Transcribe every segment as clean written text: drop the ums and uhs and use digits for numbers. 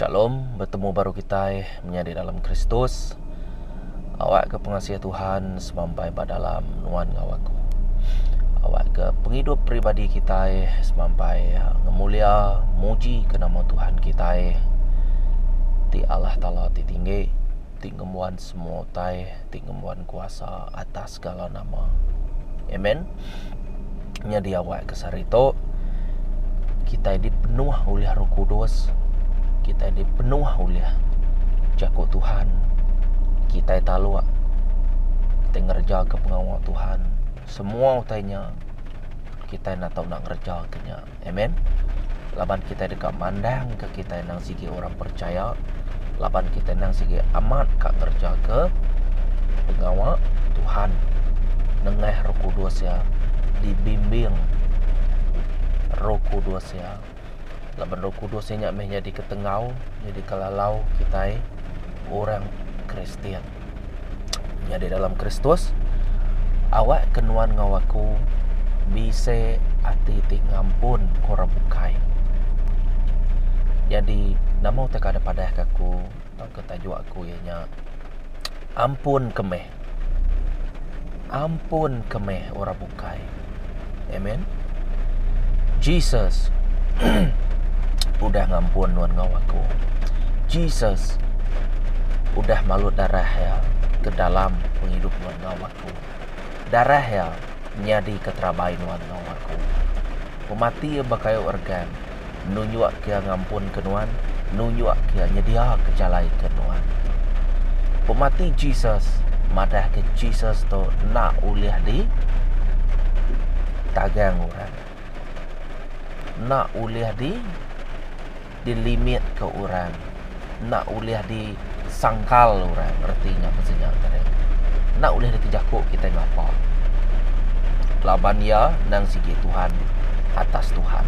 Shalom, bertemu baru kita menjadi dalam Kristus. Awak ke pengasih Tuhan sampai pada dalam nuan ngawaku. Awak ke penghidup pribadi kita sampai ngemulia muji ke nama Tuhan kita ti Allah Ta'ala ti tinggi, ti ngemuan semua ti ngemuan kuasa atas segala nama. Amen. Jadi awak ke sarito kita dipenuh oleh Roh Kudus. Kita dipenuh oleh jakut Tuhan. Kita talua, kita ngerja ke pengawal Tuhan. Semua utainya kita nak tahu nak ngerja kenya. Amen. Laban kita dekat mandang ke kita nang sigi orang percaya. Laban kita nang sigi amat kak ngerja ke pengawal Tuhan. Nengah Roh Kudus ya, dibimbing Roh Kudus ya. Laban Roh Kudus yang nyameh jadi ketengau, jadi kelalau kita orang Kristian. Jadi dalam Kristus, awak kenuan ngawaku bisa ati ti ngampun kora bukai. Jadi nama utak ada pada aku, tak ketajuk aku ianya ampun kemeh. Ampun kemeh ora bukai. Amen. Jesus udah ngampun nuan ngawaku. Jesus udah malut darah ya ke dalam penghidup nuan ngawaku. Darah ya nyadi keterabai nuan ngawaku. Pemati bakai organ nunjuk kia ngampun ke nuan, nunjuk kia nyedia kejalai ke nuan. Pemati Jesus madah ke Jesus to nak uliah di tagang orang. Nak uliah di limit ke orang, nak uliah di sangkal orang, artinya maksudnya tadi. Nak uliah di kejakuk kita ngapa? Laban ya nang sigi Tuhan atas Tuhan.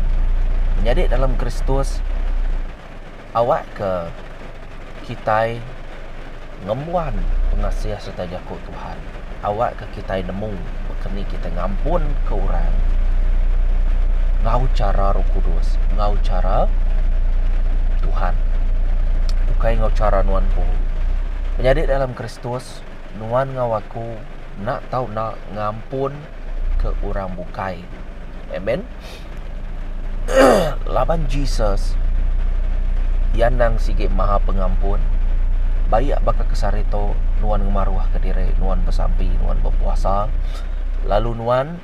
Menjadi dalam Kristus awak ke kita ngemuan pengasiah serta jakuk Tuhan. Awak ke kita nemu bekeni kita ngampun ke orang. Ngau cara Roh Kudus, ngau cara Tuhan. Bukai ngau cara nuan ku. Menjadi dalam Kristus, nuan ngawaku nak tahu nak ngampun ke orang bukai. Amen. Laban Jesus yang nang sige maha pengampun. Baik baka kesarito nuan ngemaruah ke diri, nuan bersampi, nuan berpuasa. Lalu nuan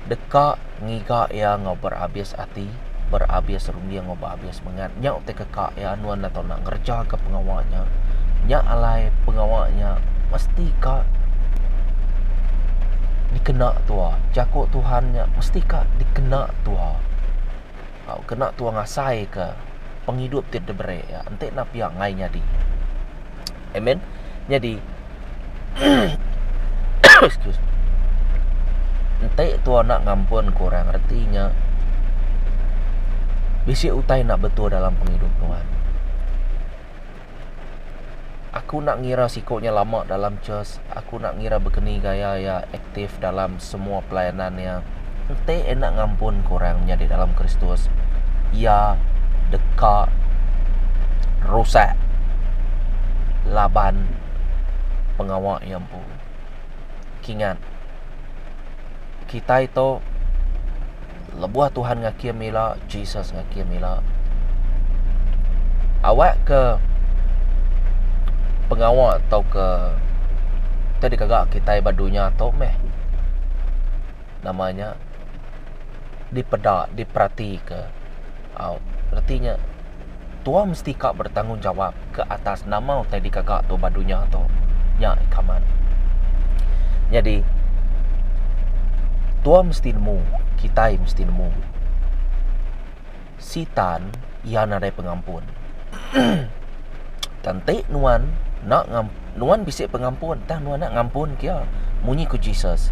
deka ngiga ya ngau berhabis hati, berhabis rumia ngau berhabis mengat. Nya utek kekak ya nuan atau nak ngerja ke pengawalnya. Nya alai pengawalnya mesti kak dikena tua. Jakuk Tuhannya mesti kak dikena tua. Kau kena tua ngasai ke penghidup tidak bere ya. Entek nak piak ngai nyadi. Amen. Jadi excuse me. Entek tua nak ngampun korang, artinya bisi utai nak betul dalam penghidup Tuhan. Aku nak ngira sikoknya lama dalam church. Aku nak ngira berkeni gaya ya aktif dalam semua pelayanannya. Entek enak ngampun korang menjadi dalam Kristus. Ya dekat rusak laban pengawal yang pun. Kingat kita itu lebuah Tuhan ngakia mila, Jesus ngakia mila. Awak ke pengawal atau ke tadi kagak kita badunya atau meh namanya diperhati ke artinya tua mesti kak bertanggung jawab ke atas nama tadi kagak atau badunya atau nya ikaman. Jadi tua mesti nemu, kita mesti nemu. Sitan ia nadai pengampun. Tantik nuan nak nuan bisik pengampun, tah nuan nak ngampun kia munyi ku Jesus.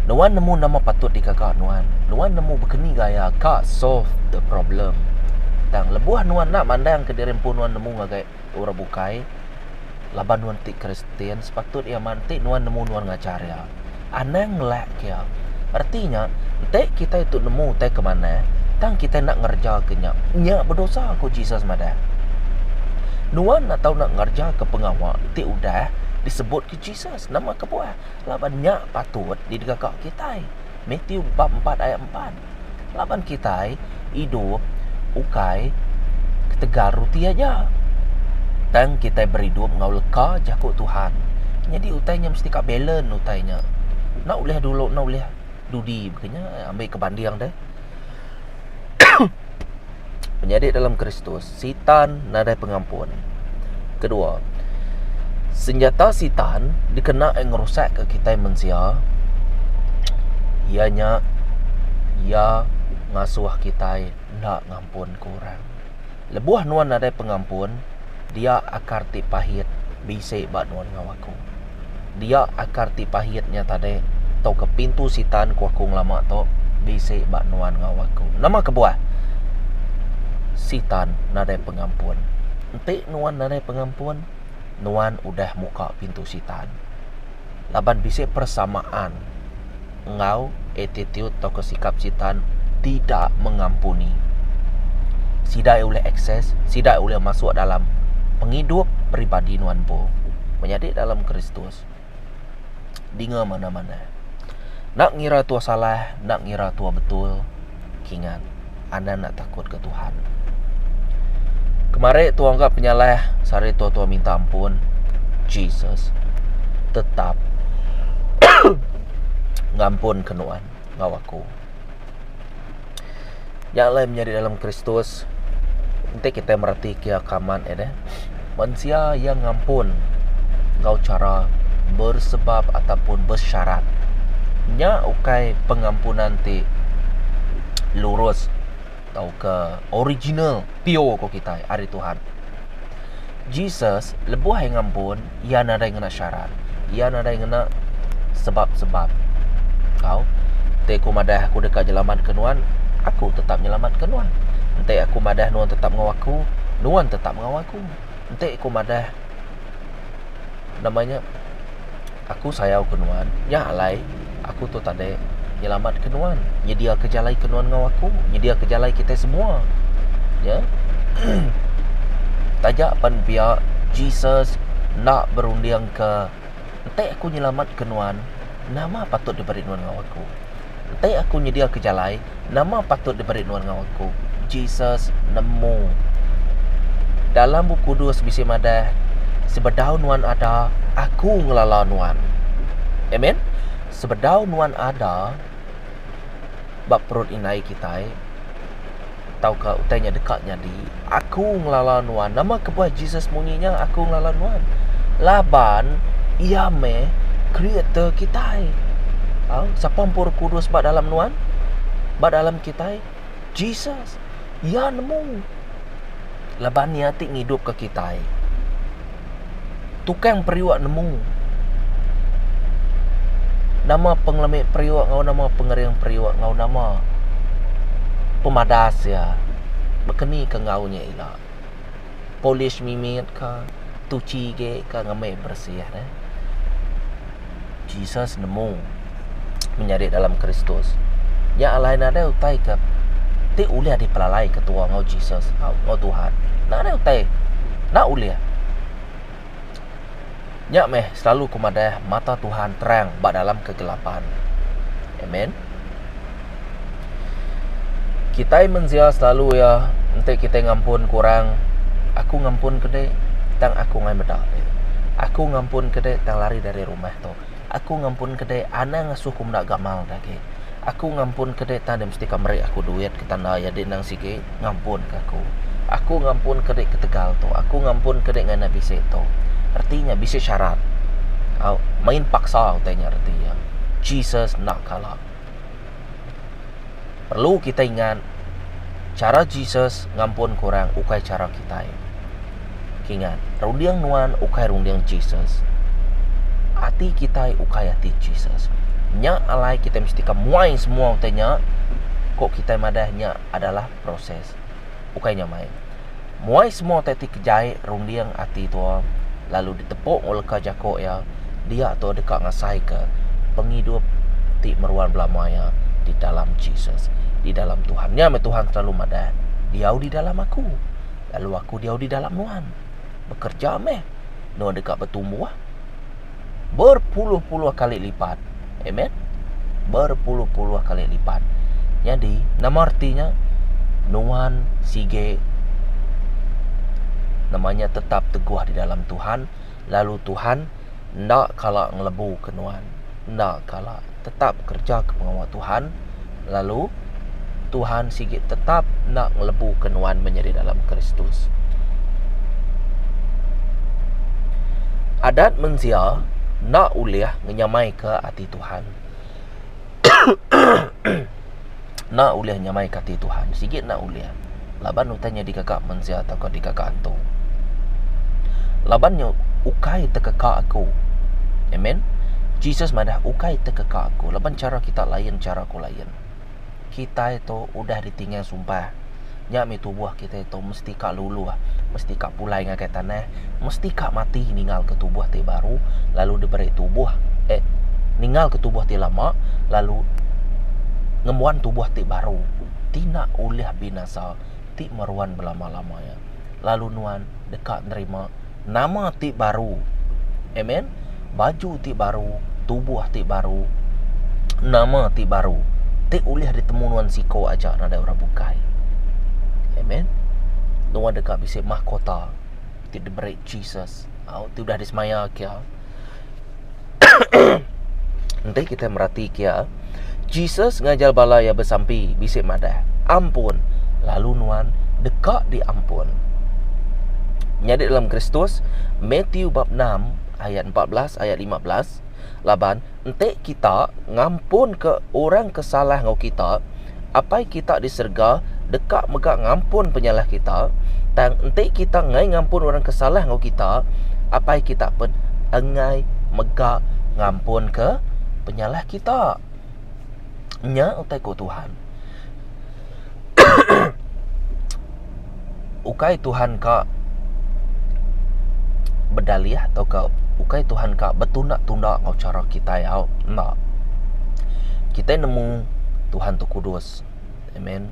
Nuan nemu nama patut di kakak nuan. Nuan nemu berkeni gaya kak solve the problem. Tang lebuah nuan nak mandang ke diri pun nuan nemu ngagai orang bukai. Laban nuan tik Kristian sepatut ia mantik nuan nemu nuan ngacarya. Anang lek kia. Artinya, entek kita itu nemu te ke mana? Tang kita nak ngerja ke nyak berdosa aku Jesus madah. Nuan nak tahu nak ngerja ke pengawal, ti udah disebut ke Jesus nama ke buah. Laban nyak patut di dekat kita. Matthew bab 4 ayat 4. Laban kita hidup ukai ketegar ruti aja. Dan kita berhidup ngau leka jakut Tuhan. Jadi utainya mesti kak balance utainya. Nak boleh dulu, nak boleh dudi begini ambil kebandiang deh. Menjadi dalam Kristus, Sitan nadai pengampun. Kedua, senjata Sitan dikena yang ngerusak ke kita manusia. Ianya ia ngasuh kita nak ngampun kurang. Lebuah nuan nadai pengampun, dia akar ti pahit bisik bak nuan ngawaku. Dia akar ti pahitnya tadi tau ke pintu Sitan kuakung lama to bisik bak nuan ngawaku. Nama kebuah Sitan nadai pengampun. Entik nuan nadai pengampun, nuan udah muka pintu Sitan. Laban bisik persamaan ngau attitude atau kesikap Sitan tidak mengampuni. Tidak boleh akses, tidak boleh masuk dalam penghidup pribadi nuan po. Menjadi dalam Kristus dinga mana-mana. Nak ngira tua salah, nak ngira tua betul, kingat anda nak takut ke Tuhan. Kemarin tua anggap penyalah, sari tua minta ampun. Jesus tetap ngampun kenuan ngawaku. Yang lain menjadi dalam Kristus. Nanti kita merhati kia kaman manusia yang ngampun ngau cara bersebab ataupun bersyarat. Nya ukai pengampunan ti lurus atau ke original pure ko kita hari Tuhan. Jesus lebuh yang ngampun, ia nada yang ngena syarat, ia nada yang ngena sebab-sebab. Kau te aku madah aku dekat jelamat kenuan, aku tetap nyelamat kenuan. Nanti aku madah nuan tetap ngawaku, nuan tetap ngawaku. Nanti aku madah namanya aku sayau kenuan, ya alai aku tu tadi nyelamat kenuan, nyedia kejalai kenuan ngawaku, nyedia kejalai kita semua. Ya. Tajak pan pihak Jesus nak berunding ke nanti aku nyelamat kenuan, nama patut diberi nuan ngawaku. Nanti aku nyedia kejalai, nama patut diberi nuan ngawaku. Jesus nemu dalam buku 2 sebisi madah, sebedau nuan ada, aku ngelala nuan. Amen. Sebedau nuan ada, bab perut inai kita, tau ke utainya dekatnya di, aku ngelala nuan. Nama kebuah Jesus munyinya aku ngelala nuan. Laban ia me creator kita. Siapa pur kudus bak dalam nuan, bak dalam kita, Jesus. Ya nemu. Laban ni hati ngidup ke kita. Tukang periwak nemu. Nama penglemik periwak ngau, nama pengering periwak ngau, nama pemadas ya. Bekeni ke ngaunya ila. Polish mimit ke, tuci ke ngamai bersih dah. Jesus nemu menjadi dalam Kristus. Ya Allah ada utai ke ti uliah dipelalai ketua ngau Jesus, ngau Tuhan. Nak ada utai, nak uliah. Nyak meh selalu kumadah mata Tuhan terang bak dalam kegelapan. Amen. Kita manusia selalu ya, nanti kita ngampun kurang. Aku ngampun kede, tang aku ngai medak. Aku ngampun kede, tang lari dari rumah tu. Aku ngampun kede, ana ngasuh kum nak gamal lagi. Aku ngampun kede, tang mesti kamari aku duit ke tanda ya denang sige, ngampun ke aku. Aku ngampun kede ke Tegal tu. Aku ngampun kede ngai nabi seto. Artinya bisa syarat. Main paksa utainya artinya. Jesus nak kalah. Perlu kita ingat cara Jesus ngampun kurang ukai cara kita. Ingat, rundiang nuan ukai rundiang Jesus. Hati kita ukai hati Jesus. Nya alai kita mesti kemuai semua utainya. Kok kita madahnya adalah proses. Ukainya main. Muai semua tadi kejai rundiang hati tua. Lalu ditepuk oleh kajako ya, dia tu dekat ngasai ke penghidup ti meruan belamaya di dalam Jesus. di dalam Tuhan. Nya me Tuhan selalu madah. Dia di dalam aku. Lalu aku dia di dalam nuan. Bekerja meh. Nuan dekat bertumbuh. Berpuluh-puluh kali lipat. Amen. Berpuluh-puluh kali lipat. Jadi, nama artinya nuan sige namanya tetap teguh di dalam Tuhan. Lalu Tuhan nak kalah ngelebu ke nuan. Nak kalah tetap kerja ke pengawal Tuhan. Lalu Tuhan sige tetap nak ngelebu ke nuan menjadi dalam Kristus. Adat manusia nak uliah ngenyamai ke hati Tuhan. Nak uliah nyamai ke hati Tuhan. Sikit nak uliah. Laban utanya di kakak manusia atau di kakak antung. Labannya ukai tekekak aku. Amen. Jesus madah ukai tekekak aku. Laban cara kita lain, cara aku lain. Kita itu udah ditinggal sumpah. Nyami tubuh kita itu mesti kak lulu, mesti kak pulai ngakai tanah, mesti kak mati ninggal ke tubuh ti baru, lalu diberi tubuh ninggal ke tubuh ti lama, lalu ngemuan tubuh ti baru. Tina ulih binasa ti meruan belama-lama ya. Lalu nuan dekat nerima nama ti baru. Amen. Baju ti baru, tubuh ti baru, nama ti baru. Ti ulih ditemu nuan siko aja nada orang bukai. Amen. Nuan dekat bisik mahkota ti diberi Jesus. Ti udah dismaya kia. Nanti kita merhati kia. Jesus ngajal balaya bersampi bisik madah. Ampun. Lalu nuan dekat di ampun. Nyadi dalam Kristus, Matthew bab 6 ayat 14 ayat 15. Laban ente kita ngampun ke orang kesalah ngau kita, apa kita diserga dekat megak ngampun penyalah kita. Tang ente kita ngai ngampun orang kesalah ngau kita, apa kita pun engai megak ngampun ke penyalah kita. Nya utai ko Tuhan. Ukai Tuhan ka berdalih atau ka ukai Tuhan ka bertunda-tunda ngau cara kita ya. Nah. Kita nemu Tuhan tu kudus. Amen.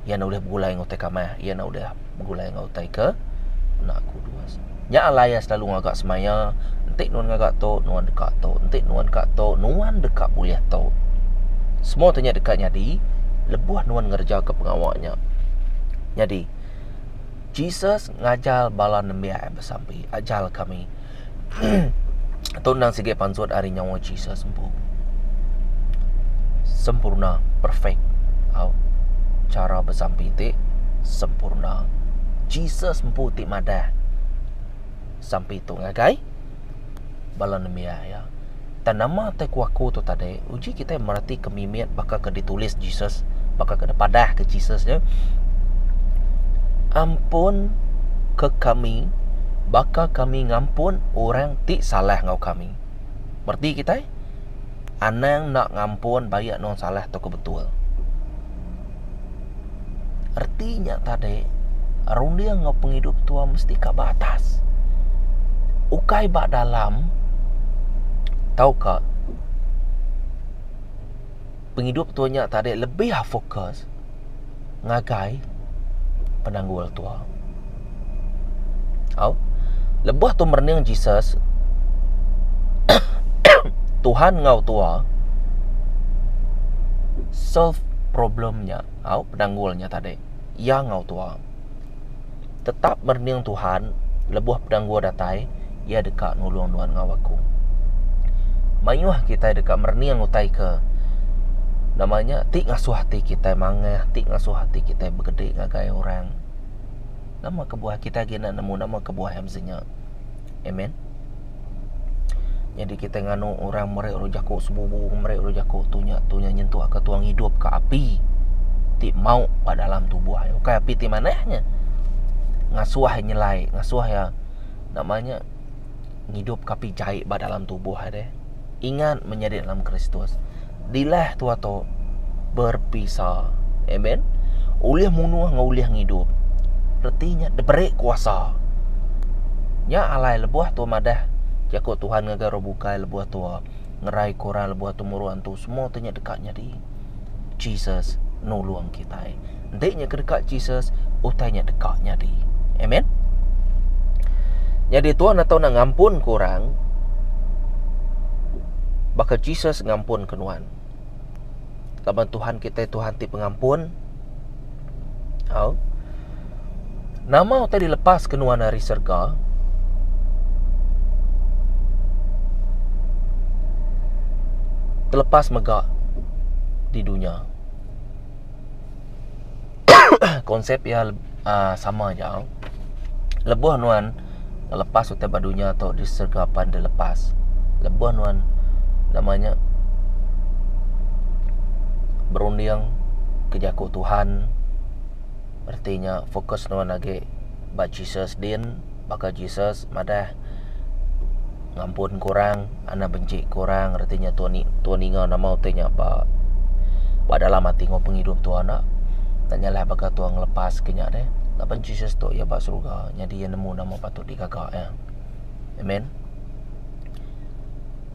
Ia na udah bergulai ngau tai kamah, ia na udah bergulai ngau tai ke nak kudus. Nya alaya selalu ngagak semaya, entik nuan ngagak to, nuan dekat to, entik nuan dekat to, nuan dekat boleh to. Semua tanya dekatnya di lebuah nuan ngerja ke pengawaknya. Jadi Jesus ngajal bala nembia bersampi ajal kami. Tunang sige pansut hari nyawa Jesus sembuh. Sempurna, perfect. Cara bersampi ti sempurna. Jesus sembuh ti madah. Sampai tu ngagai bala nembia ya. Dan nama te kuaku tu tadi uji kita merhati kemimiat bakal ke ditulis Jesus, bakal ke padah ke Jesus ya. Ampun ke kami, bakal kami ngampun orang ti salah ngau kami. Berarti kita anang nak ngampun bayak non salah tu kebetul. Artinya tadi arundia ngau penghidup tua mesti ke batas. Ukai bak dalam. Tahu kak, penghidup tuanya tadi lebih fokus ngagai penanggul tua. Lebuh tu merning Jesus Tuhan ngau tua solve problemnya, penanggulnya tadi yang ngau tua. Tetap merning Tuhan lebuh penanggul datai, ia dekat nulung nuan ngawaku. Mayuh kita dekat merniang utai ke namanya tik ngasuh hati kita mangah, tik ngasuh hati kita bergede ngagai orang. Nama kebuah kita gina nemu nama kebuah hamzanya. Amen. Jadi kita nganu orang merek rojaku sebubu, merek rojaku tunya nyentuh ke tuang hidup ke api. Tik mau pada dalam tubuh ayo. Ke api ti manahnya. Ngasuh nyelai, ngasuh ya namanya hidup kapi jahit pada dalam tubuh ada. Ingat menjadi dalam Kristus. Dilah tua tu berpisah. Amen. Uliah munuh ngauliah hidup. Artinya diberi kuasa. Nya alai lebuah tu madah. Jaku Tuhan ngagaro bukai lebuah tua. Ngerai korang lebuah tu muruan tu semua tanya dekatnya di Jesus. nulung kita. Ndeknya kedekat Jesus, utainya dekatnya di. Amen. Jadi Tuhan atau nak ngampun korang, bakal Jesus ngampun kenuan. Laban Tuhan kita Tuhan ti pengampun. Nama utai dilepas kenuan dari surga. Terlepas megak di dunia. Konsep ya sama aja. Lebuh nuan lepas utai badunya atau di surga pan dilepas. Lebuh nuan namanya berunding kejaku Tuhan. Artinya fokus nuan lagi bak Jesus din, bakal Jesus madah ngampun korang, ana benci korang. Artinya Tuhan ingat nama utainya apa dalam hati ngau penghidup Tuhan nak nyalah bakal Tuhan lepas kenyak deh. Lapan Jesus tu ya bak surga. Jadi ia nemu nama patut digagak ya. Amen.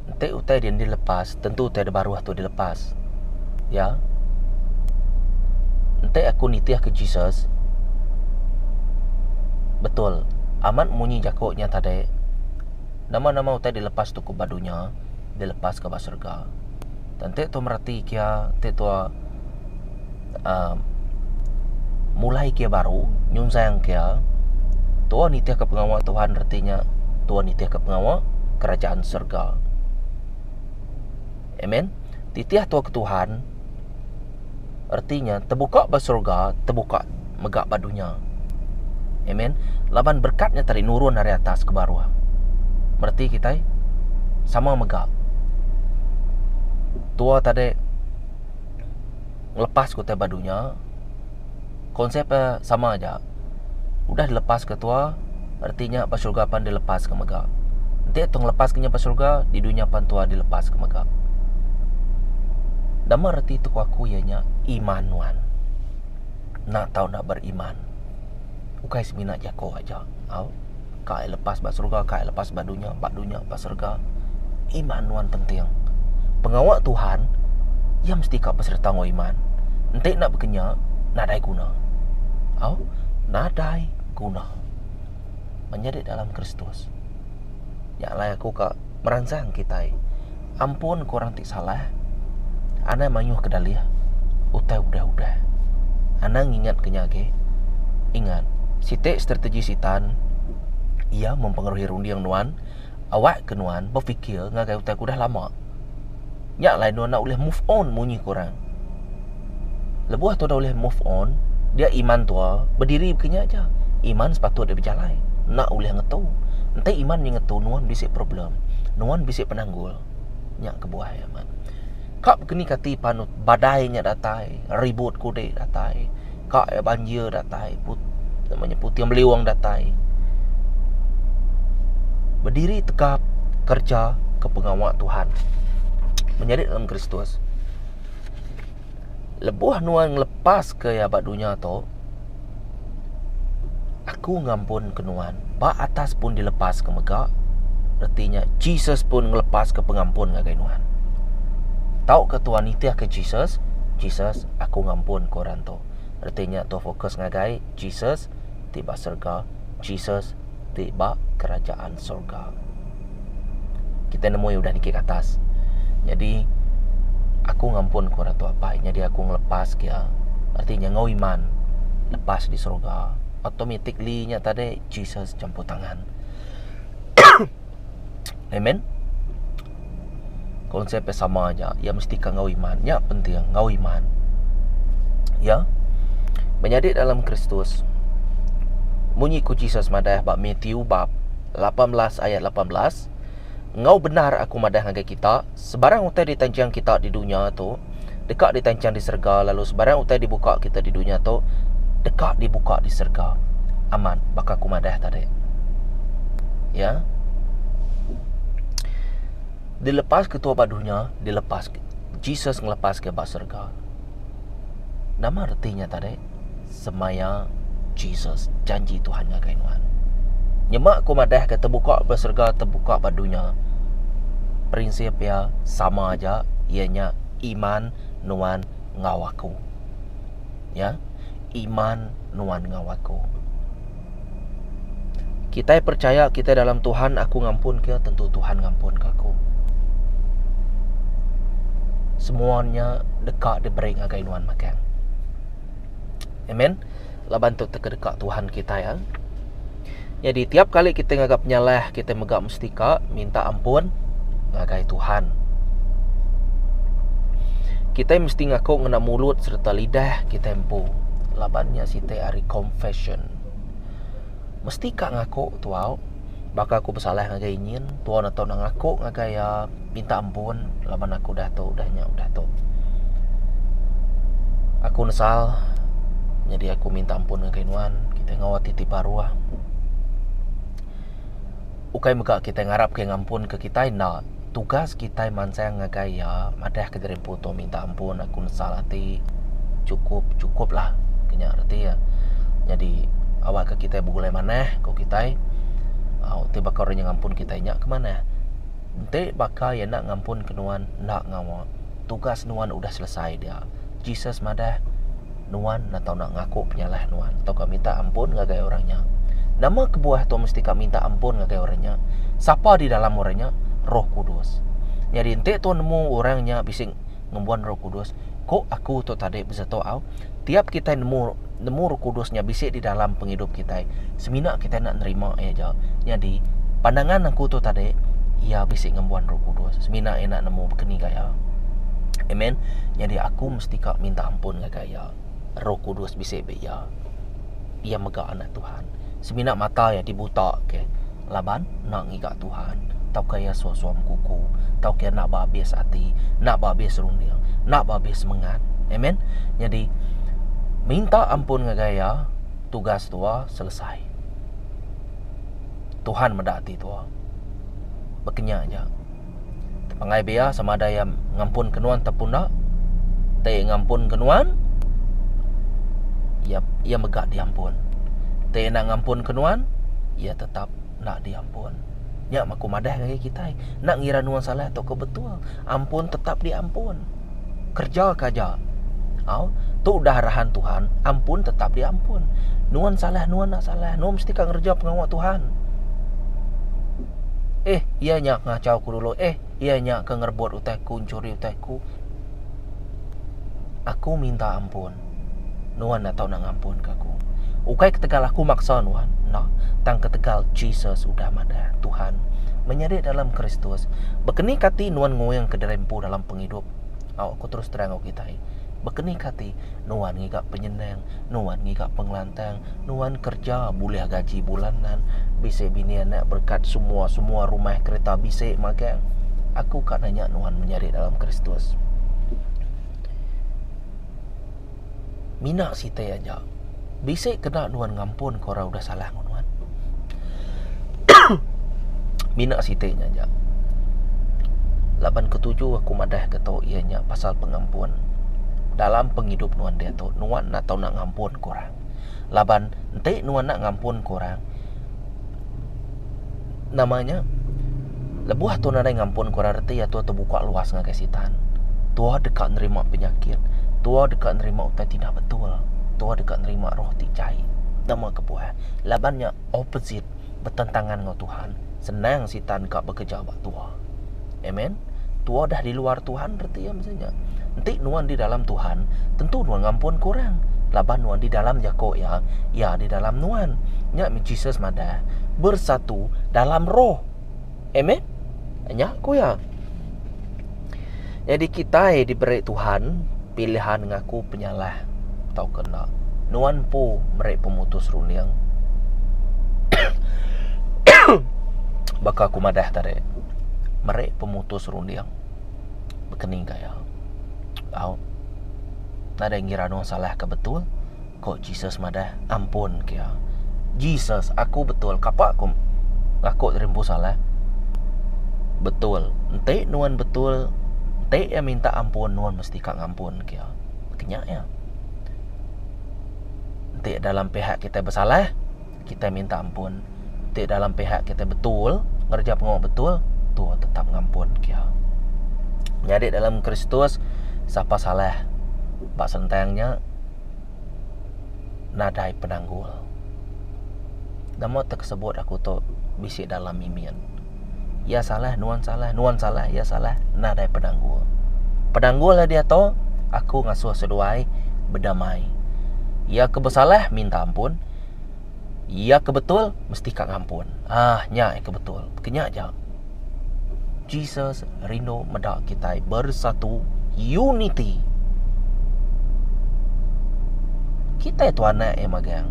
Nanti utai dia dilepas, tentu utai ada baru tu dilepas. Ya. Nanti aku nitiah ke Jesus. Betul. Amat munyi jakoknya tadi. Nama-nama utai dilepas tu ke badunya, dilepas ke bak surga. Nanti tu merhati kia, nanti tu mulai kia baru nyunsang kia Tuhan nitiah ke pengawal Tuhan. Artinya Tuhan nitiah ke pengawal kerajaan surga. Amen. Titiah Tuhan ke Tuhan artinya terbuka bas surga, terbuka megak badunya. Amen. Laban berkatnya tadi nurun dari atas ke bawah. Berarti kita sama megak. Tua tadi lepas ke badunya. Konsepnya sama aja. Udah dilepas ke tua, artinya pas surga pan dilepas ke megak. Nanti tong lepas kenya pas surga, di dunia pan tua dilepas ke megak. Nama arti itu aku ianya iman wan. Nak tahu nak beriman. Ukai semina jako aja. Kai lepas bak surga, kai lepas badunya pas surga. Iman wan penting. Pengawal Tuhan, ia mesti kau peserta ngo iman. Nanti nak berkenya, nadai guna. Nadai guna menjadi dalam Kristus. Ya lah aku kak merangsang kita. Ampun korang tik salah. Ana mayuh ke dalia. Utai udah. Ana ingat kenyage. Ingat, sitik strategi sitan. Ia mempengaruhi rundiang nuan. Awak ke nuan berfikir ngagai utai ku dah lama. Ya lah nuan nak boleh move on munyi korang. Lebuah tu dah boleh move on. Dia iman tua berdiri begini aja. Iman sepatut dia berjalan. Nak boleh ngetu. Nanti iman yang ngetu nuan bisik problem. Nuan bisik penanggul. Nyak kebuah ya man. Kak begini kati panut badainya datai, ribut kude datai. Kak banjir datai, namanya putih meliwang datai. Berdiri tegap kerja ke pengawal Tuhan. Menjadi dalam Kristus. Lebuh nuan lepas ke ya bak dunia tu. Aku ngampun ke nuan. Bak atas pun dilepas ke megak. Artinya Jesus pun ngelepas ke pengampun ngagai nuan. Tahu ke Tuhan nitiah ke Jesus. Jesus aku ngampun korang tu. Artinya tu fokus ngagai Jesus tiba surga. Jesus tiba kerajaan surga. Kita nemu yang udah nikik atas. Jadi aku ngampun korang tu apa. Jadi aku ngelepas kia. Artinya ngau iman lepas di surga. Automatically nya tadi Jesus campur tangan. Amen. Konsepnya sama aja. Ya mesti kan ngau iman. Ya penting ngau iman. Ya. Menjadi dalam Kristus. Bunyi ku Jesus madah bab Matthew bab 18 ayat 18. Ngau benar aku madah ngagai kita. Sebarang utai ditancang kita di dunia tu, dekat ditancang di surga. Lalu sebarang utai dibuka kita di dunia tu, dekat dibuka di surga. Aman. Bakal aku madah tadi. Ya. Dilepas ke tua badunya, dilepas Jesus ngelepas ke bak surga. Nama artinya tadi semaya Jesus janji Tuhan ngagai nuan. Nyemak ku madah ke terbuka berserga, terbuka badunya. Prinsip ya sama aja. Ianya iman nuan ngawaku. Ya, iman nuan ngawaku. Kita percaya kita dalam Tuhan, aku ngampun ke, tentu Tuhan ngampun ke aku. Semuanya dekat diberi ngagai nuan makan. Amen. Laban tu dekat Tuhan kita ya. Jadi tiap kali kita ngagap nyalah, kita megak mustika minta ampun ngagai Tuhan. Kita mesti ngaku ngena mulut serta lidah kita empu. Labannya site hari confession. Mesti kak ngaku tuau, baka aku bersalah ngagai nyin, tuan atau nang ngaku ngagai ya minta ampun, laban aku dah tu, udah tu. Aku nesal, jadi aku minta ampun ngagai nuan, kita ngawat titip baruah. Ukai megak kita ngarap ke ngampun ke kita nak. Tugas kita mansang ngagai ya madah ke derempu tu minta ampun, aku nesal hati. Cukup lah kena arti ya. Jadi awak ke kita boleh mana kau kita tiba kau yang ngampun kita nyak ke mana. Ente bakal ya nak ngampun ke nuan nak ngawa. Tugas nuan udah selesai dia. Jesus madah nuan atau nak ngaku penyalah nuan atau kau minta ampun ngagai orangnya. Nama kebuah tu mesti kau minta ampun ngagai orangnya. Siapa di dalam orangnya? Roh Kudus. Jadi ente tu nemu orangnya bising ngembuan Roh Kudus. Kok aku tu tadi bisa tahu tiap kita nemu Roh Kudusnya bisik di dalam penghidup kita. Semina kita nak nerima aja. Jadi pandangan aku tu tadi ia bisik ngembuan Roh Kudus. Semina enak nemu begini gaya. Amen. Jadi aku mesti kak minta ampun gaya. Roh Kudus bisik be ya. Ia megak anak Tuhan. Semina mata ya dibuta ke. Laban nak ngigak Tuhan. Tau kaya suam kuku, tau kaya nak babes hati, nak babes rundiang, nak babes semangat. Amen. Jadi minta ampun ngagaya, tugas tua selesai. Tuhan mendati tua. Bekenya aja. Tepangai bea sama ada yang ngampun kenuan tapuna, te ngampun kenuan, ia megak diampun. Te nak ngampun kenuan, ia tetap nak diampun. Ya maku madah kaya kita nak ngira nuan salah atau ke betul, ampun tetap diampun. Kerja kaja tu udah arahan Tuhan, ampun tetap diampun. Nuan salah, nuan nak salah, nuan mesti kang kerja pengawak Tuhan. Ianya ngacau ku dulu, ianya ke ngerbot utaiku, curi utaiku. Aku minta ampun, nuan atau nak ngampun ke aku. Ukai ketegal aku maksa nuan, nah, tang ketegal Jesus udah mada Tuhan menyadik dalam Kristus. Bekeni kati nuan ngoyang ke derempu dalam penghidup. Aku terus terang kita. Bekeni kati nuan ngigak penyenang, nuan ngigak pengelantang, nuan kerja boleh gaji bulanan, bisik bini anak berkat semua rumah kereta bisik magang. Aku kan nanya nuan menyadik dalam Kristus. Mina site aja. Bisik kena nuan ngampun korang udah salah nuan. Mina siteknya aja. Laban ketujuh aku madah ketau ianya pasal pengampun. Dalam penghidup nuan dia tu, nuan nak tahu nak ngampun korang. Laban ente nuan nak ngampun korang. Namanya lebuah tu nadai ngampun korang reti ya tu terbuka luas ngagai sitan. Tua dekat nerima penyakit, tua dekat nerima utai tidak betul. Tua dekat nerima roh ticai. Nama kebuah labannya opposite, bertentangan dengan Tuhan. Senang sitan kak bekerja buat tua. Amen. Tua dah di luar Tuhan berarti ya misalnya. Nanti nuan di dalam Tuhan, tentu nuan ngampun kurang. Laban nuan di dalam Yakub ya di dalam nuan. Nya Jesus mada bersatu dalam roh. Amen. Nya ku ya. Jadi kita diberi Tuhan pilihan ngaku penyalah tau kena nuan pu merek pemutus runiang. Baka aku madah tadi merek pemutus runiang bekening kaya nada ngira nuan salah ke betul kok Jesus madah ampun kaya Jesus aku betul kapak aku ngaku rimpu salah betul ente nuan betul ente yang minta ampun nuan mesti kak ngampun kaya kenyak ya. Ente dalam pihak kita bersalah kita minta ampun. Ente dalam pihak kita betul ngerja pengawak betul tu tetap ngampun kaya. Jadi dalam Kristus siapa salah bak sentangnya nadai penanggul. Nama tersebut aku tu bisik dalam mimian. Ya salah, nuan salah, ya salah, nadai penanggul. Penanggul lah dia tu, aku ngasuh seduai, berdamai. Ya kebesalah, minta ampun. Ya kebetul, mesti kak ampun. Nyak kebetul. Kenyak je. Jesus rindu medak kita bersatu, unity. Kita itu anak magang.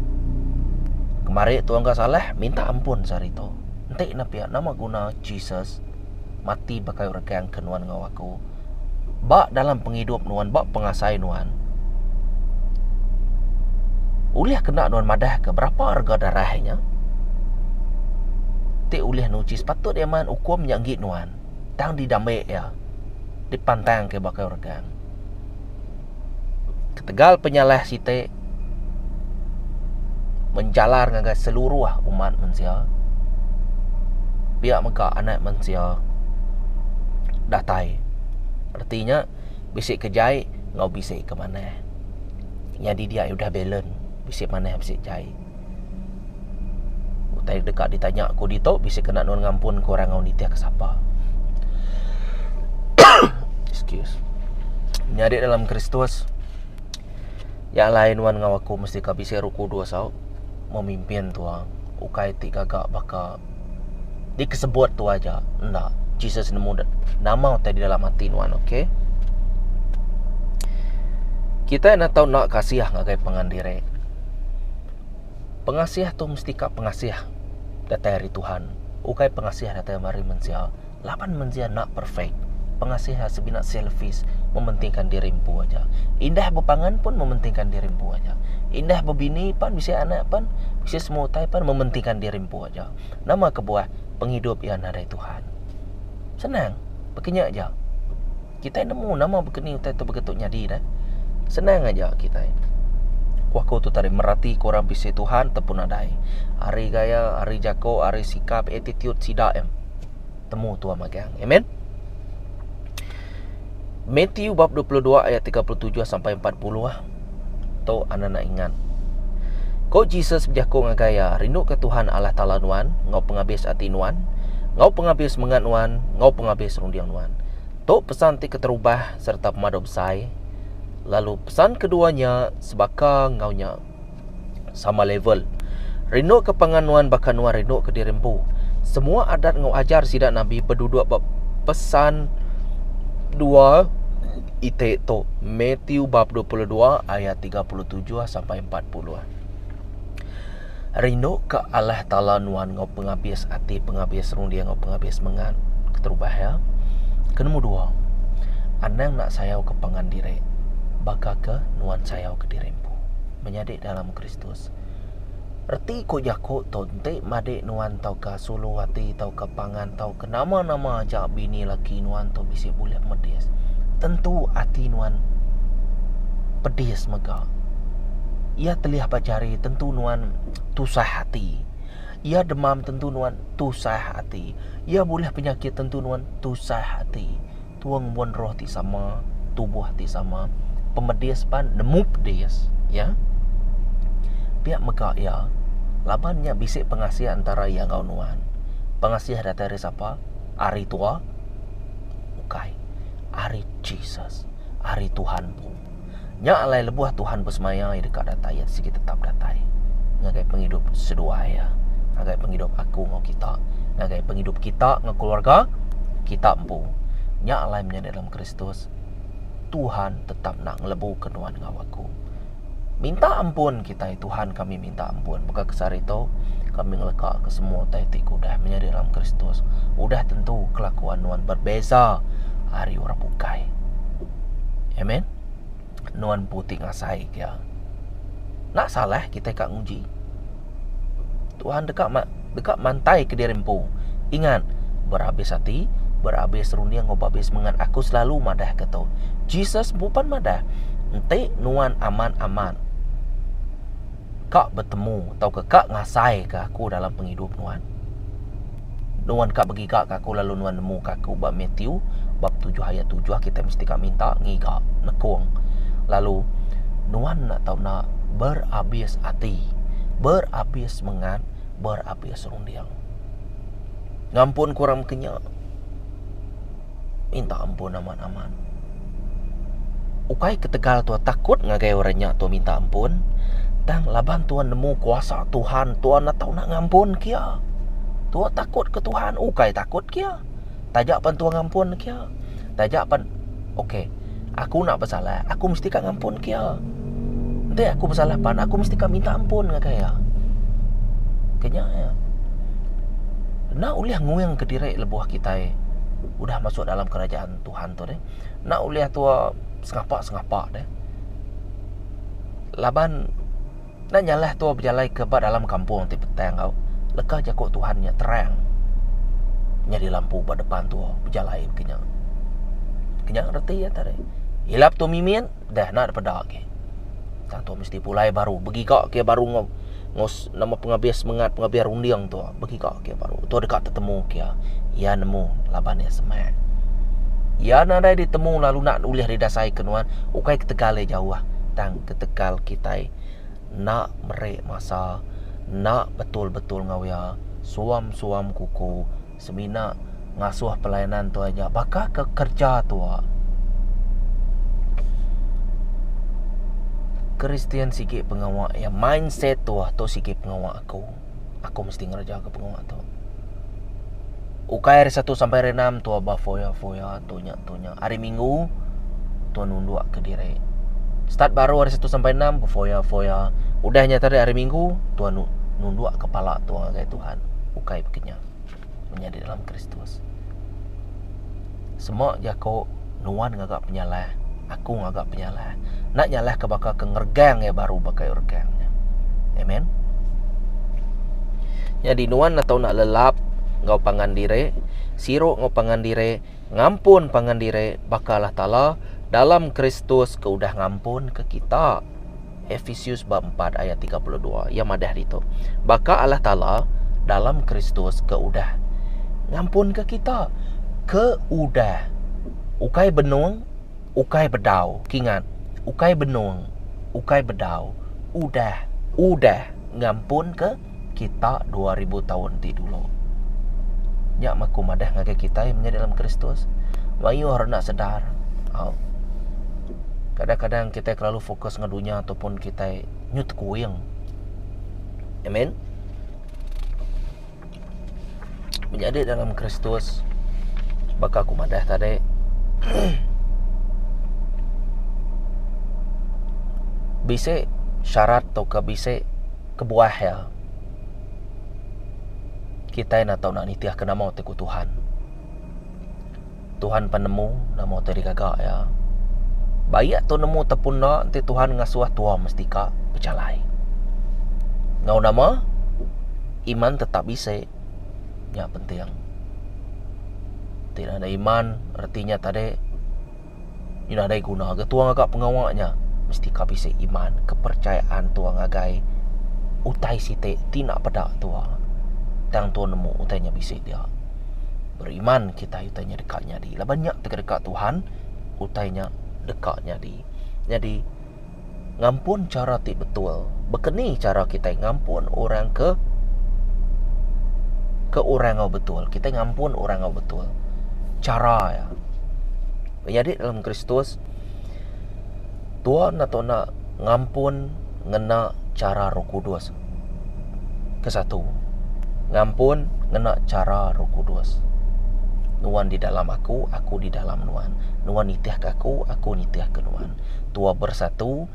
Kemarin tuan gak salah, minta ampun sehari tu. Nanti napiak nama guna Jesus mati bakai regang ke nuan ngawaku. Bak dalam penghidup nuan, bak pengasai nuan. Uliah kena nuan madah ke berapa harga darahnya? Ti uliah nuci sepatut dia man hukum yang git nuan. Tang didamai ya. Dipantang ke bakai regang. Ketegal penyalah site menjalar ngagai seluruh umat manusia. Biar maka anak manusia datai. Artinya bisik kejai, ngau bisik ke mana. Jadi dia udah balance. Bisik mana bisik jai. Utai dekat ditanya aku dito, bisik kena nuan ngampun korang ngau nitia ke siapa. Excuse. Nyari dalam Kristus. Yang lain wan ngau aku mesti ka bisik ruku dua sau. Memimpin tua. Ukai ti gagak baka dikesebut tu aja. Enggak. Jesus nemu nama tadi dalam hati nuan, okey? Kita nak tahu nak kasih ngagai pengandire. Pengasih tu mesti kak pengasih datang dari Tuhan. Ukai pengasih datang dari manusia. Lapan manusia nak perfect. Pengasih sebinak selfish, mementingkan dirimpu aja. Indah berpangan pun mementingkan dirimpu aja. Indah berbini pun bisa anak pun bisa semua tai pun mementingkan dirimpu aja. Nama kebuah penghidup yang ada Tuhan. Senang, berkenyak aja. Kita nemu nama berkeni utai tu bergetuk nyadi dah. Senang aja kita. Waku tu tadi merhati korang bisi Tuhan tepun adai. Hari gaya, hari jako, hari sikap, attitude sidak temu tua magang. Amen. Matthew bab 22 ayat 37 sampai 40 Tu anda nak ingat. Kau Jesus berjaku ngagaya rindu ke Tuhan Allah Ta'ala nuan, ngau penghabis hati nuan, ngau penghabis mengat nuan, ngau penghabis rundiang nuan. Tu pesan ti keterubah serta pemadam sai. Lalu pesan keduanya sebaka ngaunya sama level. Rindu ke panganuan bahkan nuan rindu ke dirimpu. Semua adat ngau ajar sidak Nabi berduduk bab pesan 2 ite to Matthew bab 22 ayat 37 sampai 40. Rindu ke Allah Ta'ala nuan ngau penghabis hati, penghabis rundia, ngau penghabis mengan keterubah ya. Kenemu dua. Anang nak sayau ke pangan diri. Baka ke nuan sayau ke dirimpu menyadik dalam Kristus. Erti ko jako tonte madik nuan tau ka sulu hati tau ke pangan tau ke nama-nama aja bini laki nuan tau bisi boleh medis. Tentu hati nuan pedis mega. Ia telih bacari tentu nuan tusah hati. Ia demam tentu nuan tusah hati. Ia boleh penyakit tentu nuan tusah hati. Tuang buan roh ti sama, tubuh ti sama. Pemedis pan nemu pedis ya. Pihak mega ya. Labannya bisik pengasih antara yang kau nuan. Pengasih datang dari siapa? Ari tua. Ukai. Ari Jesus. Ari Tuhan pun. Nya alai lebuah Tuhan bersemaya dekat datai ya sikit tetap datai. Ngagai penghidup sedua ya. Ngagai penghidup aku ngau kita. Ngagai penghidup kita ngau keluarga kita empu. Nya alai menjadi dalam Kristus. Tuhan tetap nak ngelebu kenuan ngawaku. Minta ampun kita Tuhan, kami minta ampun. Maka kesar itu kami ngelekak ke semua taitiku dah menjadi dalam Kristus. Udah tentu kelakuan nuan berbeza hari orang bukai. Amen. Nuan putih ngasai kia. Nak salah kita kak nguji. Tuhan dekat mantai ke dirimpu. Ingat, berhabis hati, berhabis rundiang ngobabis mengan aku selalu madah keto. Jesus bukan madah. Ente nuan aman-aman. Kak bertemu atau ke kak ngasai ke aku dalam penghidup nuan. Nuan kak bagi kak aku lalu nuan nemu aku bab Matthew bab 7 ayat 7 kita mesti kak minta ngigak nekung. Lalu nuan nak tahu nak berhabis hati, berhabis semangat, berhabis rundiang. Ngampun kurang kenyak, minta ampun aman-aman. Ukai ketegal tua takut ngagai orangnya tua minta ampun. Dan laban tuan nemu kuasa Tuhan, tuan nak tahu nak ngampun kia. Tua takut ke Tuhan, ukai takut kia. Tajak pan tuan ngampun kia. Tajak pan, okey, aku nak bersalah, aku mesti kan ngampun kia. Nanti aku bersalah pan, aku mesti kan minta ampun ngagai ya. Kenyak ya. Nak uliah nguyang ke diri lebuah kita udah masuk dalam kerajaan Tuhan tu deh. Nak uliah tua sengapak deh. Laban nak nyalah tua berjalan ke dalam kampung ti petang kau. Lekah jakok Tuhannya terang. Nyari lampu pada depan tua berjalan kenyang. Kenyang reti ya tadi. Hilap tu mimin dah nak pada ke. Tak tu mesti pulai baru bagi kau ke baru ngos nama pengabis semangat pengabis rundiang tu bagi kau ke baru. Tu dekat tertemu ke. Ya nemu laban dia semak. Ya nak ditemu lalu nak uliah didasai kenuan ukai ketegale jauh tang ketegal kita nak merek masa nak betul-betul ngawia suam-suam kuku semina ngasuh pelayanan tu aja bakal ke kerja tu Kristian sikit pengawak ya mindset tu sikit pengawak aku mesti ngerja ke pengawak tu ukai hari 1 sampai hari 6 tu abah foya tunya hari Minggu tu nunduk ke diri. Start baru hari 1 sampai 6 foya. Udahnya tadi hari Minggu Tuhan nunduk kepala Tuhan kayak Tuhan. Ukai bekenya menjadi dalam Kristus. Semua jako nuan ngagak penyalah, aku ngagak penyalah. Nak nyalah ke bakal kengergang ya baru bakai urgangnya. Amen. Jadi nuan atau nak lelap ngau pangan diri, siruk ngau pangan diri, ngampun pangan diri bakalah tala dalam Kristus keudah ngampun ke kita. Efesius bab 4 ayat 32 yang madah itu. Baka Allah Ta'ala dalam Kristus keudah ngampun ke kita. Keudah. Ukai benung, ukai bedau. Kingat, ukai benung, ukai bedau. Udah ngampun ke kita 2000 tahun ti dulu. Nyak maku madah ngagai kita yang menjadi dalam Kristus. Wayu harus nak sedar. Kadang-kadang kita terlalu fokus dengan dunia ataupun kita nyut kuing. Amen. Menjadi dalam Kristus bakal aku madah tadi. Bisa syarat atau bisa kebuah ya. Kita nak tahu nak nitiah kena mau teku Tuhan. Tuhan penemu nak mau teri gagak ya. Baik tu nemu tepun nak nanti Tuhan ngasuh tua mesti ka bercalai. Ngau nama iman tetap bisa. Ya penting. Tidak ada iman artinya tadi ini ada guna ke tuang agak pengawaknya mesti ka bisa iman kepercayaan tuang agai utai site tina pedak tua. Tang tu nemu utainya bisa dia. Beriman kita utainya dekatnya di. Lah banyak dekat Tuhan utainya dekatnya di. Jadi ngampun cara ti betul. Bekeni cara kita ngampun orang ke orang betul. Kita ngampun orang betul. Cara ya. Jadi dalam Kristus Tuhan atau nak ngampun ngena cara Roh Kudus. Kesatu. Ngampun ngena cara Roh Kudus. Nuan di dalam aku di dalam Nuan. Nuan nitiah ke aku nitiah ke Nuan. Tua bersatu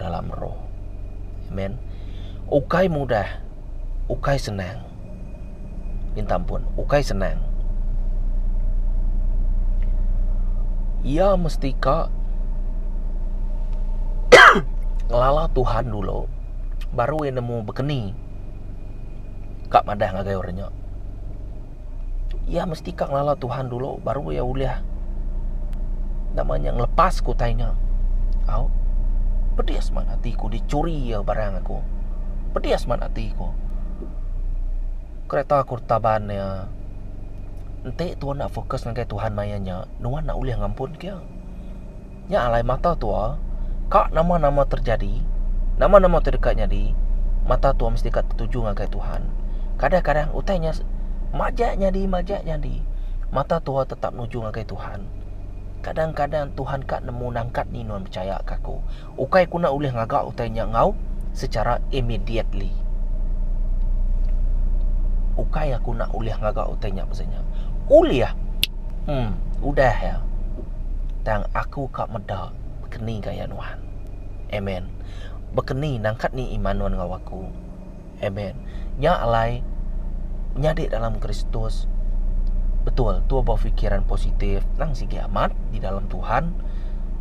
dalam roh. Amen. Ukai mudah, ukai senang. Minta ampun, ukai senang. Ia mesti ka ngelala Tuhan dulu, baru yang nemu bekeni. Kak madah ngagai orangnya. Ya mesti kak ngelala Tuhan dulu baru ya uliah namanya ngelepas kutainya. Pedias man hatiku dicuri ya barang aku. Pedias man hatiku. Kereta kurtaban ya. Ente tuan nak fokus dengan Tuhan mayanya. Nuan nak uliah ngampun kia. Nya alai mata tua. Kak nama-nama terjadi. Nama-nama terdekatnya di mata tua mesti kat tertuju ngagai Tuhan. Kadang-kadang utainya majanya di mata tua tetap nuju ngagai Tuhan. Kadang-kadang Tuhan kat nemu nangkat ni non percaya kaku. Ukai kuna ulih ngagak utainya ngau secara immediately. Ukai aku nak ulih ngagak utainya pasanya. Uliah. Udah ya. Dan aku kat medak bekeni gaya Tuhan. Amen. Bekeni nangkat ni iman nuan ngawaku. Amen. Nya alai menyadik dalam Kristus. Betul, tu berfikiran positif nang sigi amat di dalam Tuhan.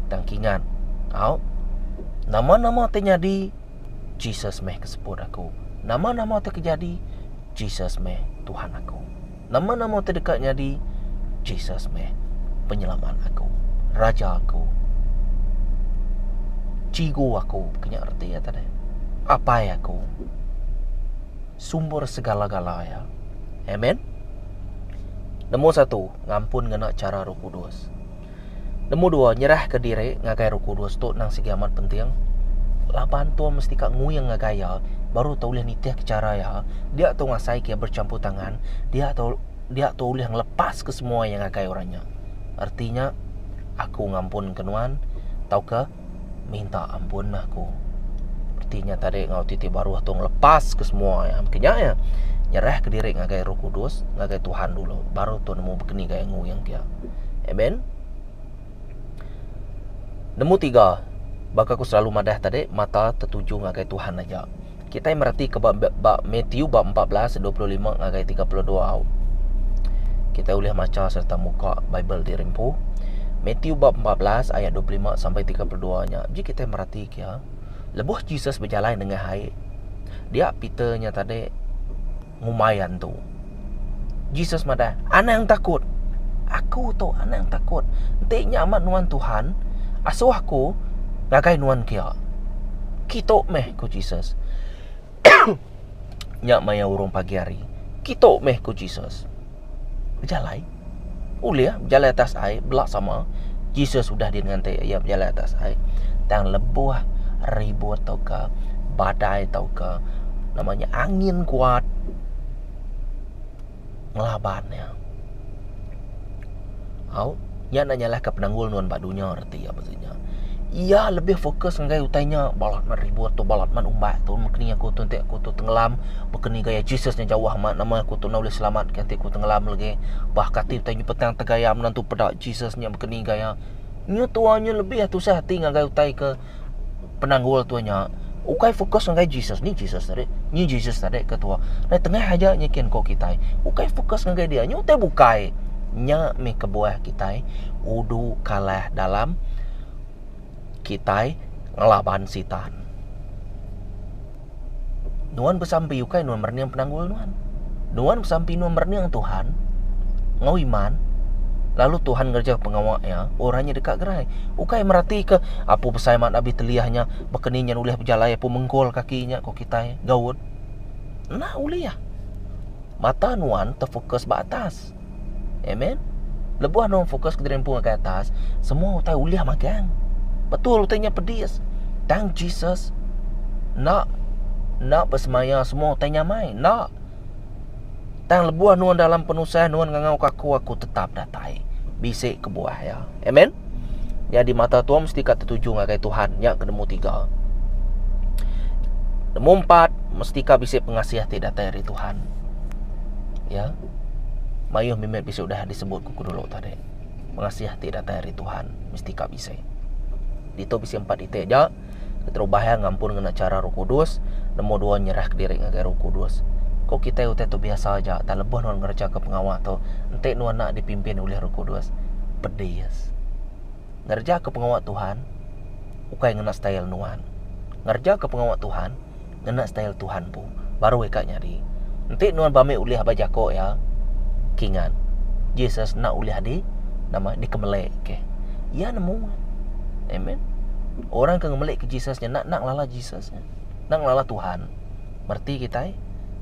Dan kingan, nama-nama terjadi Jesus meh keseput aku. Nama-nama terjadi Jesus meh Tuhan aku. Nama-nama terdekatnya di Jesus meh penyelamat aku, Raja aku, Cigu aku, kena arti ya tadi. Apa ya aku? Sumber segala-gala ya. Amen. Nombor 1, ngampun ngena cara Roh Kudus. Nombor 2, nyerah ke diri ngagai Roh Kudus tu nang segi amat penting. Laban tu mesti kak nguyang ngagaya baru tu boleh nitiah ke cara ya. Dia tu ngasai kia bercampur tangan. Dia tu boleh ngelepas ke semua yang ngagai orangnya. Artinya aku ngampun kenuan tau ke minta ampun aku. Artinya tadi ngau titik baru tu ngelepas ke semua ya. Makanya ya nyerah ke diri ngagai Roh Kudus, ngagai Tuhan dulu, baru tu nemu bekeni gaya nguyang kia. Amen. Nombor 3, bakal aku selalu madah tadi mata tertuju ngagai Tuhan aja. Kita merhati ke Matthew bab 14 25 ngagai 32. Kita boleh baca serta muka Bible di rempu. Matthew bab 14 ayat 25 sampai 32-nya. Jadi kita merhati kia, lebuh Jesus berjalan dengan hai. Dia Peternya tadi ngumayan tu. Jesus madah, anak yang takut. Aku tu anak yang takut. Entiknya amat nuan Tuhan, asuh aku ngagai nuan kia. Kita meh ku Jesus. Nyak maya urung pagi hari. Kita meh ku Jesus. Berjalan. Ulia berjalan atas air, belak sama. Jesus sudah di dengan ia berjalan atas air. Dan lebuh ribut tau ke, badai tau ke, namanya angin kuat ngelabannya. Nya nanyalah ke penanggul nuan badunya arti apa saja. Ia lebih fokus ngai utainya balat man ribut tu balat man umbak tu makni aku tu aku tu tenggelam bekeni gaya Jesus nya jauh amat nama aku tu nak boleh selamat kanti aku tenggelam lagi bah kati utainya petang tegaya menantu pedak Jesus nya bekeni gaya nya tuanya lebih tu sah hati ngai utai ke penanggul tuanya. Ukai fokus ngai Jesus ni Jesus tadi. Ni Jesus tadi ketua. Nah tengah aja nyekian kau kita. Ukai fokus ngai dia. Nyu teh bukai. Nya mi kebuah kita udu kalah dalam kita ngelaban sitan. Nuan bersampai ukai nuan merniang penanggul nuan. Nuan bersampai nuan merniang Tuhan. Ngau iman. Lalu Tuhan ngerja pengawaknya, orangnya dekat gerai. Ukai merhati ke apa pesaimat abi teliahnya, bekeninya ulih berjalai apa menggol kakinya kok kita gaud. Nah ulih. Mata nuan terfokus ke atas. Amen. Lebuh nuan fokus ke derempung ke atas, semua utai ulih magang. Betul utainya pedis. Tang Jesus nak bersemaya semua utainya mai. Nak tang lebuah nuan dalam penusah nuan ngangau kaku aku tetap datai bisik ke buah ya. Amen. Jadi mata tuan mesti kat tertuju ngagai Tuhan. Ya ke nombor 3. Nombor 4 mesti kat bisik pengasihati datai dari Tuhan. Ya. Mayuh mimet bisik sudah disebut kuku dulu tadi. Pengasihati datai dari Tuhan mesti kat bisik. Dito bisik 4 itik aja. Keterubahnya ngampun ngena cara Roh Kudus. Nombor 2 nyerah ke diri ngagai Roh Kudus. Kok kita utai tu biasa aja. Tak lebih nuan ngerja ke pengawal tu. Entik nuan nak dipimpin oleh Roh Kudus. Pedis. Ngerja ke pengawal Tuhan. Ukai ngena style nuan. Ngerja ke pengawal Tuhan. Ngena style Tuhan pun. Baru ikat nyari. Entik nuan bami oleh abah jako ya. Kingan. Jesus nak oleh di. Nama dikemelek ke. Ya nemu. Amen. Orang ke ngemelek ke Jesusnya. Nak lala Jesusnya. Nak lala Tuhan. Berarti kita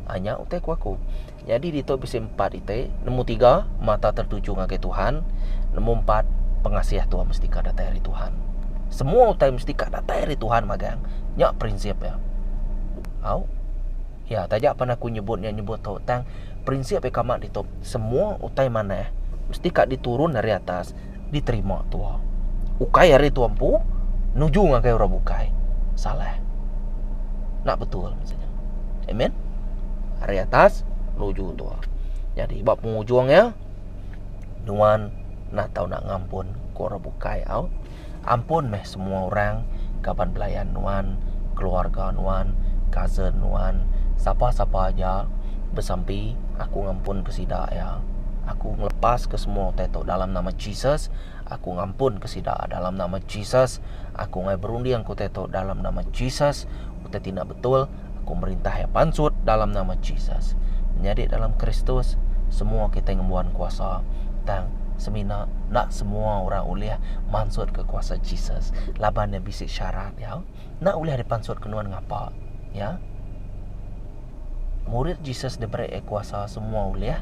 hanya utai aku. Jadi di top bisa 4 itai. Nombor 3 mata tertuju ngagai Tuhan. Nombor 4 pengasih Tuhan mesti kada dari Tuhan. Semua utai mesti kak datai dari Tuhan magang. Nyak prinsip ya. Au. Ya, tajak pernah aku nyebut tau tang prinsip yang kamak ditop. Semua utai mana mesti kak diturun dari atas, diterima Tuhan. Ukai hari Tuhan pu, nuju ngakai orang bukai. Salah. Nak betul misalnya. Amen. Hari atas nuju Tuhan. Jadi bab pengujuangnya nuan nak tahu nak ngampun ko orang bukai au. Ampun meh semua orang kapan pelayan nuan, keluarga nuan, cousin nuan, siapa-siapa aja bersampi aku ngampun ke sidak ya. Aku ngelepas ke semua tetok dalam nama Jesus. Aku ngampun ke sidak dalam nama Jesus. Aku ngai berundi aku tetok dalam nama Jesus. Utai tidak betul, aku merintah ya pansut dalam nama Jesus. Menjadi dalam Kristus semua kita ngembuan kuasa tang semina nak semua orang uliah mansut ke kuasa Jesus. Laban yang bisik syarat ya. Nak uliah dipansut kenuan ngapa ya. Murid Jesus diberi kuasa semua uliah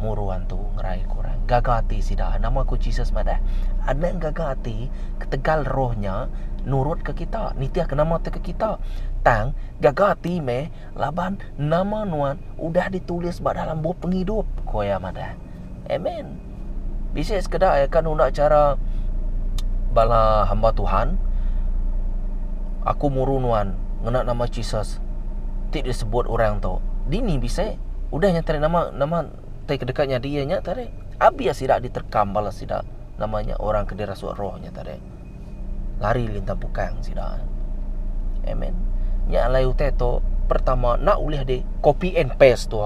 muruan tu ngerai kurang gagati sidah nama ku Jesus madah ada yang gagati ketegal rohnya nurut ke kita nitiah ke nama ke kita tang gagati me laban nama nuan udah ditulis dalam buku penghidup koya madah. Amen. Bisa sekedar kan nak cara bala hamba Tuhan aku murunuan ngena nama Jesus tidak disebut orang tu dini bisa udah nyata nama kedekatnya dia nya tadi abias tidak diterkam balas tidak namanya orang ke dirasuak rohnya tadi lari lintang bukang tidak. Amen. Nya layu teto pertama nak uliah di copy and paste tu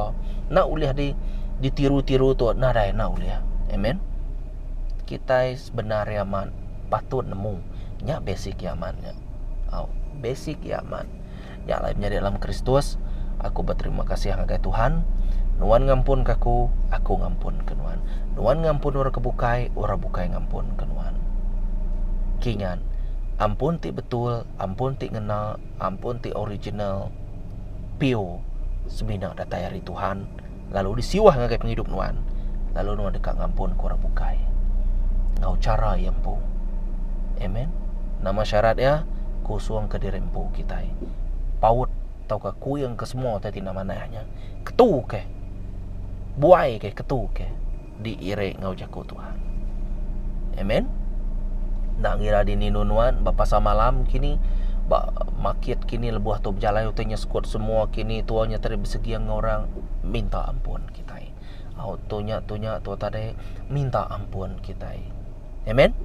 nak uliah di ditiru-tiru tu nah dah nak uliah. Amen. Kita sebenarnya man patut nemu nya basic yamannya. Basic yaman nya lainnya dalam Kristus. Aku berterima kasih agai Tuhan. Nuan ngampun kaku, aku ngampun ke nuan. Nuan ngampun orang kebukai, orang bukai ngampun ke nuan. Kingan, ampun ti betul, ampun ti ngena, ampun ti original, pio, semina datai hari Tuhan. Lalu disiwah ngagai penghidup nuan. Lalu nuan dekat ngampun ke orang bukai. Ngau cara yang pu. Amen. Nama syaratnya, kusuang ke dirempu kita. Paut, taukah ku yang ke semua tadi nama nahnya. Ketu ke. Buai ke ketu ke diire ngau jaku Tuhan. Amen. Nak ngira di ninunuan bapa samalam kini makit kini lebuah tu berjalan utanya skot semua kini tuanya tadi bersegi yang orang minta ampun kita. Tunya tu tadi minta ampun kita. Amen.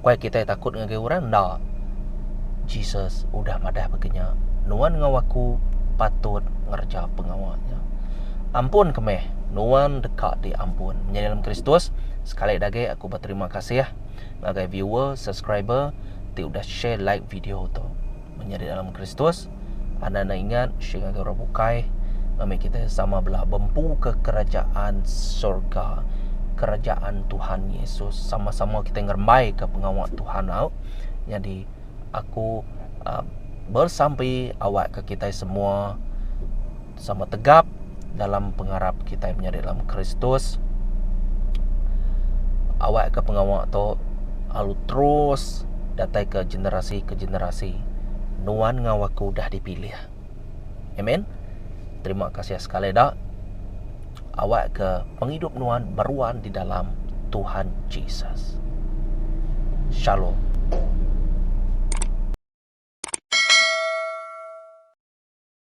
Kuai kita takut dengan orang ndak. Jesus udah madah begenya. Nuan ngawaku patut ngerja pengawalnya. Ampun kemeh nuan dekat di ampun menjadi dalam Kristus. Sekali lagi aku berterima kasih ya sebagai viewer, subscriber ti udah share like video tu menjadi dalam Kristus. Anda nak ingat share dengan orang bukai kami kita sama belah bempu ke kerajaan surga, kerajaan Tuhan Yesus. Sama-sama kita ngermai ke pengawal Tuhan au. Jadi aku bersampai awak ke kita semua sama tegap dalam pengharap kita menjadi dalam Kristus. Awak ke pengawal tu alu terus datai ke generasi nuan ngawaku dah dipilih. Amen. Terima kasih sekali dah. Awak ke penghidup nuan beruan di dalam Tuhan Jesus. Shalom.